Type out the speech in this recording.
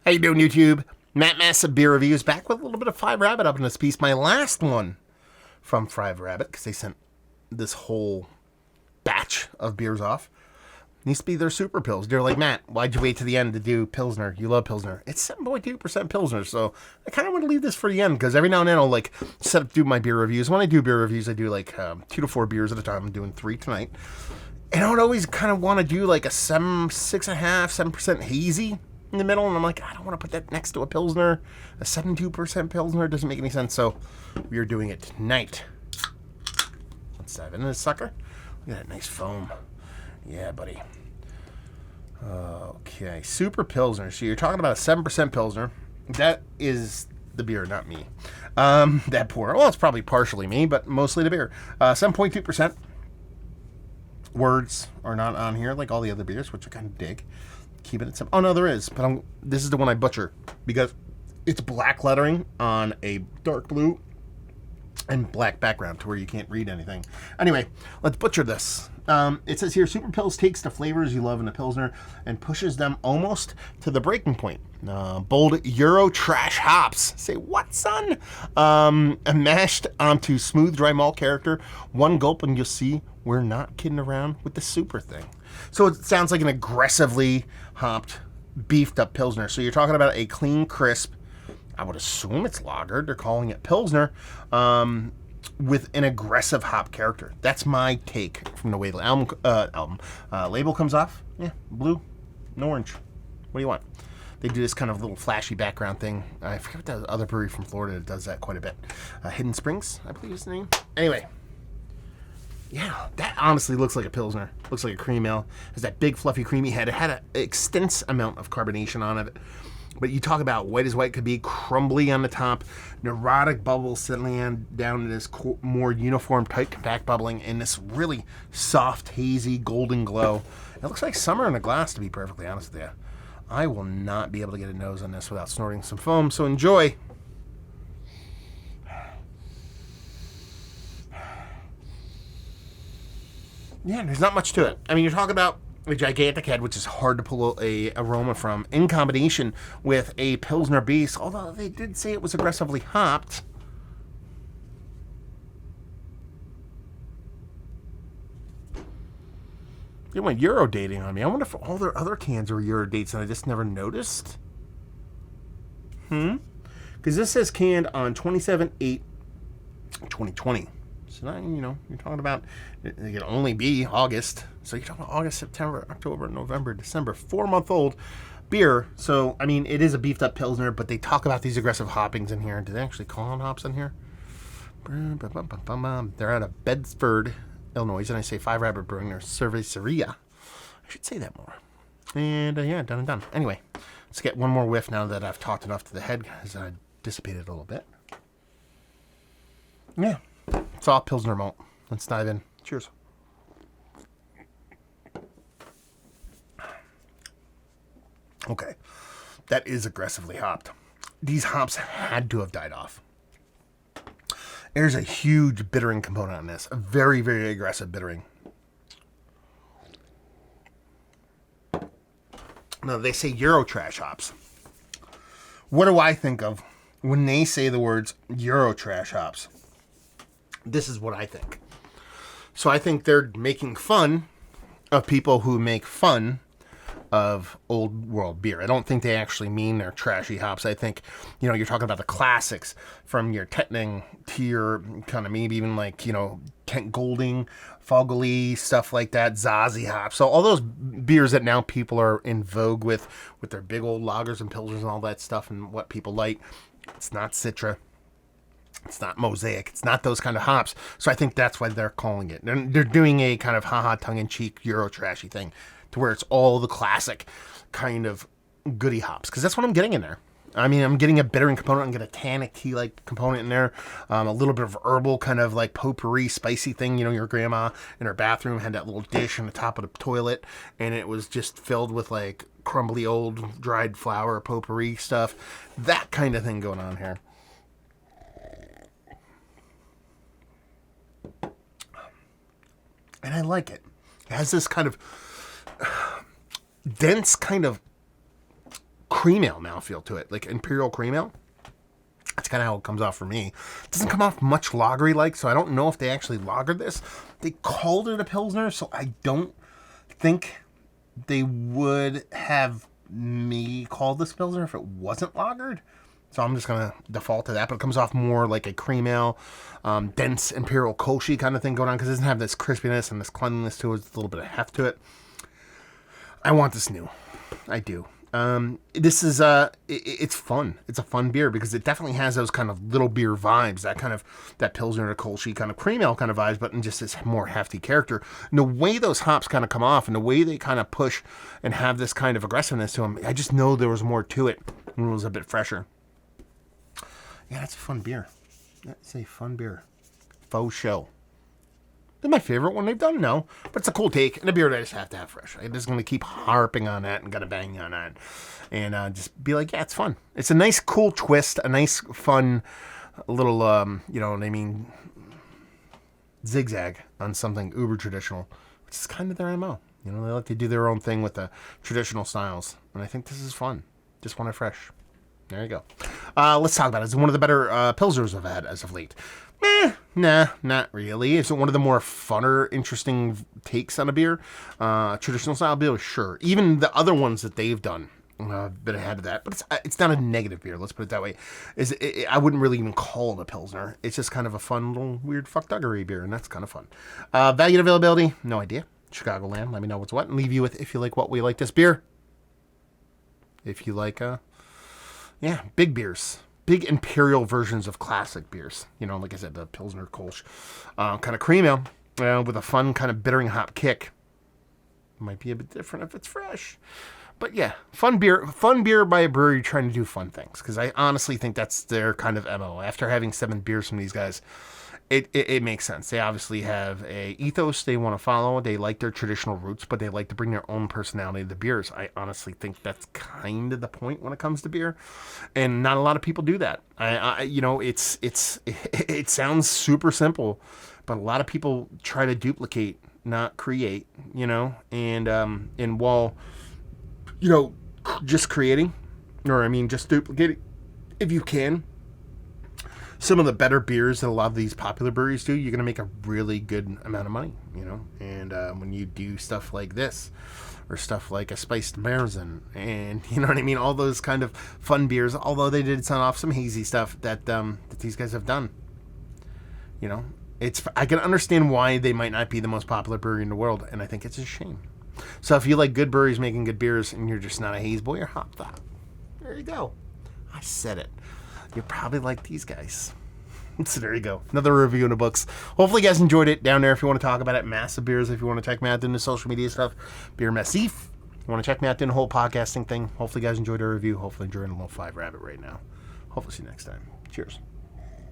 How you doing, YouTube? Matt Massive Beer Reviews back with a little bit of Five Rabbit up in this piece. My last one from Five Rabbit, because they sent this whole batch of beers off. Needs to be their super pills. They're like, Matt, why'd you wait to the end to do Pilsner? You love Pilsner. It's 7.2% Pilsner, so I kind of want to leave this for the end, because every now and then I'll like do my beer reviews. When I do beer reviews, I do like 2 to 4 beers at a time. I'm doing 3 tonight. And I would always kind of want to do like a 6.5%, 7% hazy in the middle, and I'm like, I don't want to put that next to a Pilsner. A 7.2% Pilsner doesn't make any sense, so we are doing it tonight. Let's dive into this sucker. Look at that nice foam. Yeah, buddy. Okay, Super Pilsner. So you're talking about a 7% Pilsner. That is the beer, not me. That pour. Well, it's probably partially me, but mostly the beer. 7.2%. Words are not on here like all the other beers, which I kind of dig. Keep it at 7. Oh, no, there is. But this is the one I butcher because it's black lettering on a dark blue and black background to where you can't read anything. Anyway, let's butcher this. It says here, Super Pils takes the flavors you love in a Pilsner and pushes them almost to the breaking point. Bold Euro trash hops. Say what, son? Mashed onto smooth dry malt character. One gulp and you'll see we're not kidding around with the super thing. So it sounds like an aggressively hopped, beefed up Pilsner. So you're talking about a clean, crisp, I would assume it's lagered. They're calling it Pilsner, with an aggressive hop character. That's my take from the way the label comes off. Yeah, blue, no orange. What do you want? They do this kind of little flashy background thing. I forget what the other brewery from Florida that does that quite a bit. Hidden Springs, I believe is the name. Anyway. Yeah, that honestly looks like a Pilsner. Looks like a cream ale. It has that big, fluffy, creamy head. It had an extensive amount of carbonation on it. But you talk about white as white could be, crumbly on the top, neurotic bubbles settling down to this more uniform, tight, compact bubbling, and this really soft, hazy, golden glow. It looks like summer in a glass, to be perfectly honest with you. I will not be able to get a nose on this without snorting some foam, so enjoy. Yeah, there's not much to it. I mean, you're talking about a gigantic head, which is hard to pull a aroma from, in combination with a Pilsner base, although they did say it was aggressively hopped. They went Euro dating on me. I wonder if all their other cans are Euro dates and I just never noticed. Because this says canned on 27/8/2020. So now, you're talking about, it can only be August. So you're talking about August, September, October, November, December, 4-month-old beer. So, I mean, it is a beefed up Pilsner, but they talk about these aggressive hoppings in here. Do they actually call them hops in here? They're out of Bedford, Illinois, and I say Five Rabbit Brewing, or Cerveceria. I should say that more. And, yeah, done and done. Anyway, let's get one more whiff now that I've talked enough to the head, because I dissipated a little bit. Yeah. It's all Pilsner malt. Let's dive in. Cheers. Okay. That is aggressively hopped. These hops had to have died off. There's a huge bittering component on this. A very, very aggressive bittering. Now, they say Eurotrash hops. What do I think of when they say the words Eurotrash hops? This is what I think. So I think they're making fun of people who make fun of old world beer. I don't think they actually mean they're trashy hops. I think, you're talking about the classics from your Tettnang to your kind of maybe even like, Kent Golding, Fogelty, stuff like that, Zazie hops. So all those beers that now people are in vogue with their big old lagers and pilsners and all that stuff and what people like. It's not Citra. It's not Mosaic. It's not those kind of hops. So I think that's why they're calling it. They're doing a kind of haha tongue-in-cheek Euro trashy thing to where it's all the classic kind of goody hops. Because that's what I'm getting in there. I mean, I'm getting a bittering component. I'm getting a tannic tea-like component in there. A little bit of herbal kind of like potpourri, spicy thing. Your grandma in her bathroom had that little dish on the top of the toilet. And it was just filled with like crumbly old dried flour, potpourri stuff. That kind of thing going on here. And I like it. It has this kind of dense kind of cream ale mouthfeel to it, like Imperial cream ale. That's kind of how it comes off for me. It doesn't come off much lagery like, so I don't know if they actually lagered this. They called it a Pilsner, so I don't think they would have me call this Pilsner if it wasn't lagered. So I'm just going to default to that, but it comes off more like a cream ale, dense Imperial Kolsch kind of thing going on, because it doesn't have this crispiness and this cleanliness to it. It's a little bit of heft to it. I want this new. I do. This is, it's fun. It's a fun beer because it definitely has those kind of little beer vibes, that Pilsner or Kolsch kind of cream ale kind of vibes, but in just this more hefty character. And the way those hops kind of come off and the way they kind of push and have this kind of aggressiveness to them, I just know there was more to it when it was a bit fresher. Yeah, that's a fun beer. That's a fun beer. Faux show. They're my favorite one they've done, no. But it's a cool take, and a beer that I just have to have fresh. I'm just going to keep harping on that and got to bang on that. And just be like, yeah, it's fun. It's a nice, cool twist, a nice, fun little, you know what I mean, zigzag on something uber traditional, which is kind of their MO. You know, they like to do their own thing with the traditional styles. And I think this is fun. Just want it fresh. There you go. Let's talk about it. It's one of the better Pilsners I've had as of late. Nah, not really. It's one of the more funner, interesting takes on a beer. Traditional style beer, sure. Even the other ones that they've done, I've been ahead of that. But it's not a negative beer, let's put it that way. I wouldn't really even call it a Pilsner. It's just kind of a fun, little weird fuckduggery beer, and that's kind of fun. Value and availability, no idea. Chicagoland, let me know what's what, and leave you with if you like what we like this beer. If you like, big beers. Big imperial versions of classic beers. You know, like I said, the Pilsner Kolsch. Kind of cream ale with a fun kind of bittering hop kick. Might be a bit different if it's fresh. But yeah, fun beer by a brewery trying to do fun things. Because I honestly think that's their kind of MO. After having 7 beers from these guys, it makes sense. They obviously have a ethos they want to follow. They like their traditional roots, but they like to bring their own personality to the beers. I honestly think that's kind of the point when it comes to beer, and not a lot of people do that. It sounds super simple, but a lot of people try to duplicate, not create. You know, and while just creating, just duplicating, if you can. Some of the better beers that a lot of these popular breweries do, you're going to make a really good amount of money, you know? And when you do stuff like this, or stuff like a spiced Marzen, and you know what I mean? All those kind of fun beers, although they did sound off some hazy stuff that these guys have done. You know? I can understand why they might not be the most popular brewery in the world, and I think it's a shame. So if you like good breweries making good beers, and you're just not a haze boy or hop thot, there you go. I said it. You probably like these guys. So there you go. Another review in the books. Hopefully you guys enjoyed it. Down there if you want to talk about it. Massive Beers if you want to check me out doing the social media stuff. Beer Massif. You want to check me out doing the whole podcasting thing. Hopefully you guys enjoyed our review. Hopefully enjoying a little 5 Rabbit right now. Hopefully see you next time. Cheers.